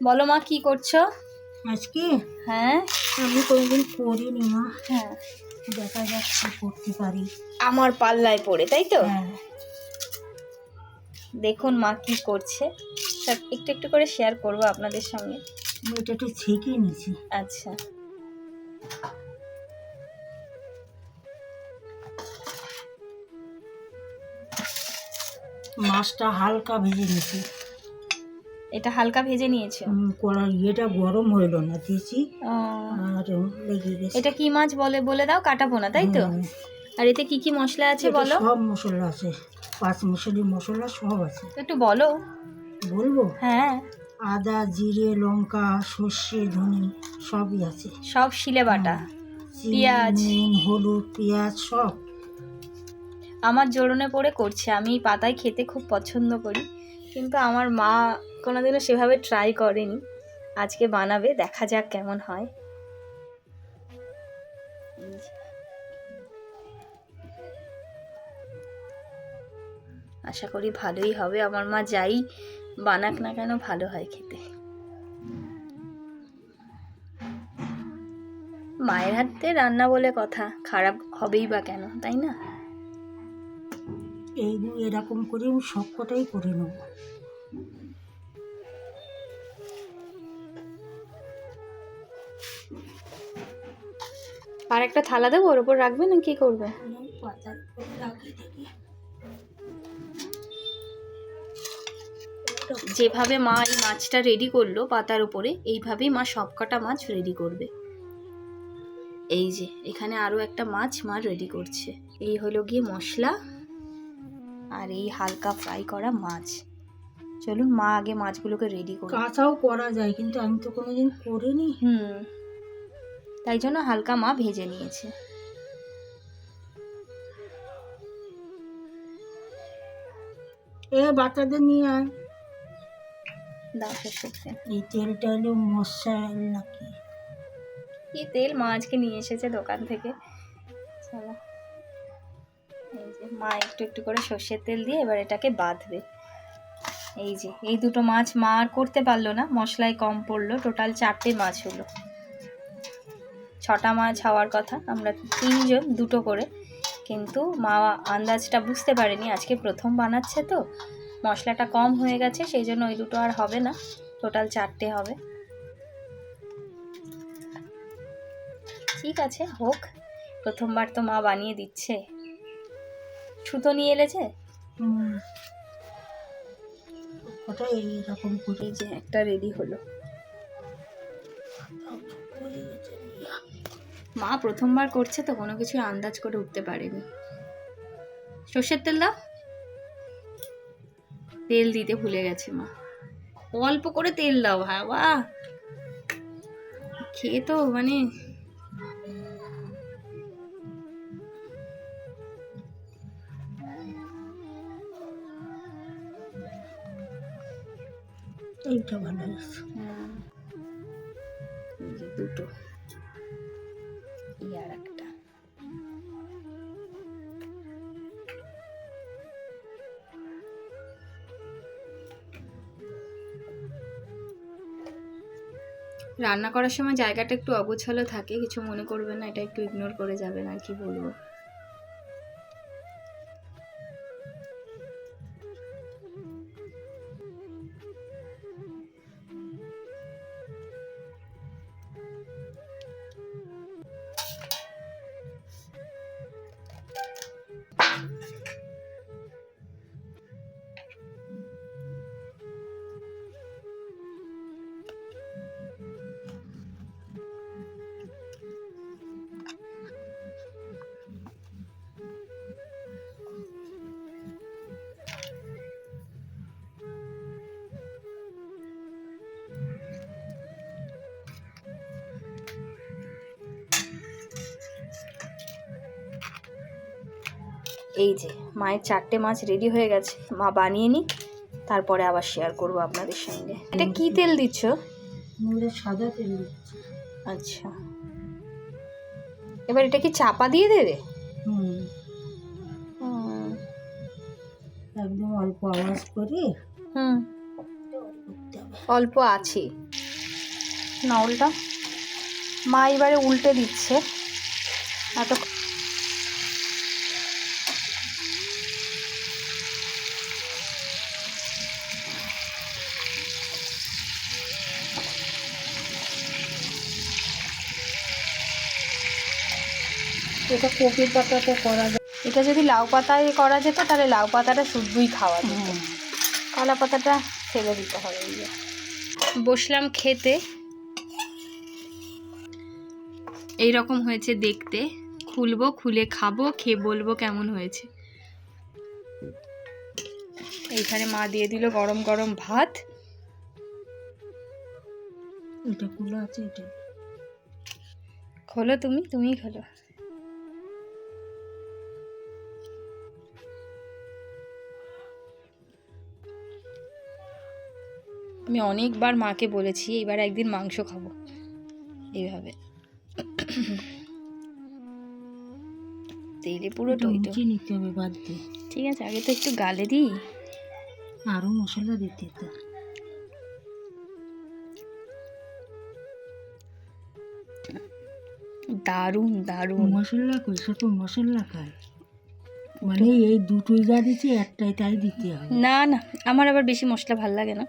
বলো মা, কি করছো আজকে? হ্যাঁ, আমি কোনোদিন করিনি মা। হ্যাঁ, দেখা যাক কি করতে পারি। আমার পাল্লায় পড়ে, তাই তো? হ্যাঁ, দেখুন মা কি করছে, সব একটু একটু করে শেয়ার করবো আপনাদের সঙ্গে। আমি এটা একটু ছেঁকে নিয়েছি। আচ্ছা, মাছটা হালকা ভেজে নিয়েছি। এটা হালকা ভেজে নিয়েছো? কড়াই ইয়েটা গরম হইলো না দিয়েছি ও, আর লেগে গেছে। এটা কি মাছ বলে বলে দাও, কাটাবো না তাই তো? আর এতে কি কি মশলা আছে এটা বলো। সব মশলা আছে, 5 মিশালি মশলা সব আছে। একটু বলো। বলবো? হ্যাঁ, আদা, জিরে, লঙ্কা, সর্ষে, ধনে সবই আছে। সব শিলে বাটা। পেঁয়াজ। নুন, হলুদ, পেঁয়াজ সব। আমার জোরনে পড়ে করছে, আমি পাতায় খেতে খুব পছন্দ করি, কিন্তু আমার মা কোনোদিনও সেভাবে ট্রাই করেনি। আজকে বানাবে, দেখা যাক কেমন হয়। আশা করি ভালোই হবে, আমার মা যাই বানাক না কেন ভালো হয় খেতে। মায়ের হাতে রান্না বলে কথা, খারাপ হবেই বা কেন, তাই না? এইগুলো এরকম করে আমি সব কটাই করে নেব। আর একটা থালা দেবো, ওর ওপর রাখবে না কি করবে? পাতার উপরে রাখিয়ে দেখি। যেভাবে মা এই মাছটা রেডি করলো পাতার উপরে, এইভাবেই মা সবকটা মাছ রেডি করবে। এই যে এখানে আরো একটা মাছ মা রেডি করছে। এই হলো গিয়ে মশলা, আর এই হালকা ফ্রাই করা মাছ। চলুন মা আগে মাছগুলোকে রেডি করুন। কাঁচাও করা যায়, কিন্তু আমি তো কোনোদিন করিনি। তাই জন্য হালকা মা ভেজে নিয়েছে। বাচ্চাদের নিয়ে আয়। দাও সর্ষের তেল। এই তেলটা হলো মশাল নাকি? কি তেল মা আজকে নিয়ে এসেছে দোকান থেকে। চলো, এই যে মা একটু একটু করে সর্ষের তেল দিয়ে এবার এটাকে বাঁধবে। এই যে এই দুটো মাছ মা আর করতে পারলো না, মশলায় কম পড়লো, টোটাল 4টে মাছ হলো। 6টা মাছ হওয়ার কথা, আমরা 3জন, 2টো করে, কিন্তু মা আন্দাজটা বুঝতে পারেনি, আজকে প্রথম বানাচ্ছে তো মশলাটা কম হয়ে গেছে, সেই জন্য ওই দুটো আর হবে না, টোটাল 4টে হবে। ঠিক আছে, হোক, প্রথমবার তো মা বানিয়ে দিচ্ছে। ছুতো নিয়ে এলেছে। ওটা এইরকম করে। এই যে একটা রেডি হলো। মা প্রথমবার করছে তো কোনো কিছু আন্দাজ করে উঠতে পারেনি। সর্ষের তেল দাও। তেল দিতে ভুলে গেছে মা, অল্প করে তেল দাও বাবা, খেয়ে তো মানে এইটা ভালো হয়েছে। এই যে দুটো, এই আর একটা। রান্না করার সময় জায়গাটা একটু অগোছালো থাকে, কিছু মনে করবেন না, এটা একটু ইগনোর করে যাবেন, আর কি বলবো। এই যে মায়ের 4টে মাছ রেডি হয়ে গেছে, মা বানিয়ে নি, তারপরে আবার শেয়ার করব আপনাদের সঙ্গে। এটা কি তেল দিচ্ছ? সাদা তেল দিচ্ছি। আচ্ছা, এবার এটা কি চাপা দিয়ে দেবে? একদম অল্প আওয়াজ করে। অল্প আছে। নাউলটা। মা এবারে উল্টে দিচ্ছে। এত এটা কপির পাতাতে করা যায়। এটা যদি লাউ পাতায় করা যেত তাহলে লাউ পাতাটা শুদ্ধই খাওয়া যেত, কলা পাতাটা ফেলে দিতে হবে। বসলাম খেতে, এইরকম হয়েছে দেখতে। খুলবো, খুলে খাবো, খেয়ে বলবো কেমন হয়েছে। এইখানে মা দিয়ে দিল গরম গরম ভাত। এটা খোলা আছে, এটা খোলো, তুমিই খোলো। আমি অনেকবার মাকে বলেছি এবার একদিন মাংস খাবো এইভাবে। তেলে পুরো টইটো। মুছে নিতে হবে বাদ দিয়ে। ঠিক আছে, আগে তো একটু গালে দিই। আরও মশলা দিতে তো। দারুণ দারুণ। মশলা কই, তো মশলা খায় মানে এই দুটোই যা দিচ্ছি একটাই তাই দিতে হবে। না না, আমার আবার বেশি মশলা ভাল লাগে না,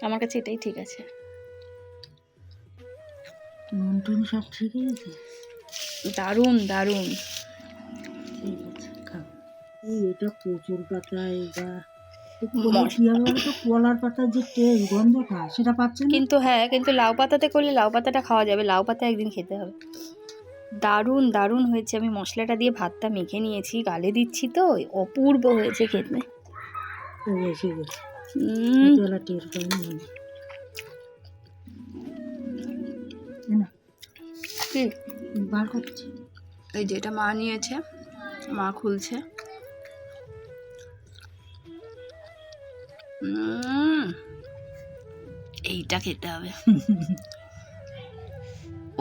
আমার কাছে এটাই ঠিক আছে। নুন টুন সব ঠিক আছে। দারুণ দারুণ। ঠিক আছে, খাও। এটা প্রচুর পাতা, এটা কি হবে বলতো, কলার পাতার যে টেস্ট গন্ধটা সেটা পাচ্ছে না। কিন্তু হ্যাঁ, কিন্তু লাউ পাতাতে করলে লাউ পাতাটা খাওয়া যাবে, লাউ পাতা একদিন খেতে হবে। দারুণ দারুণ হয়েছে। আমি মশলাটা দিয়ে ভাতটা মেখে নিয়েছি, গালে দিচ্ছি তো, অপূর্ব হয়েছে খেতে। এসে গেছে, হুম, এতবেলা টের পাইনি না। কি বার করছি। এই যেটা মা নিয়েছে, মা খুলছে। এইটা খেতে হবে।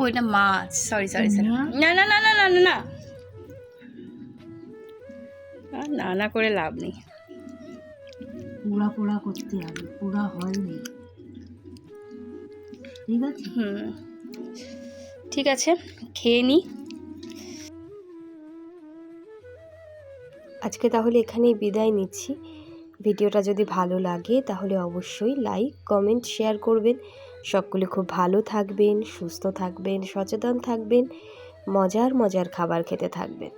ওইটা মাছ, সরি সরি সরি, না না না না না না না, আর না না করে লাভ নেই। পোড়া পোড়া করতে হবে, পোড়া হয়নি। ঠিক আছে, ঠিক আছে, খেয়ে নিই। আজকে তাহলে এখানেই বিদায় নিচ্ছি। ভিডিওটা যদি ভালো লাগে তাহলে অবশ্যই লাইক, কমেন্ট, শেয়ার করবেন। সকলে খুব ভালো থাকবেন, সুস্থ থাকবেন, সচেতন থাকবেন, মজার মজার খাবার খেতে থাকবেন।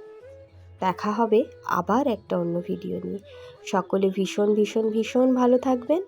দেখা হবে আবার একটা অন্য ভিডিও নিয়ে। সকলে ভীষণ ভীষণ ভীষণ ভালো থাকবেন।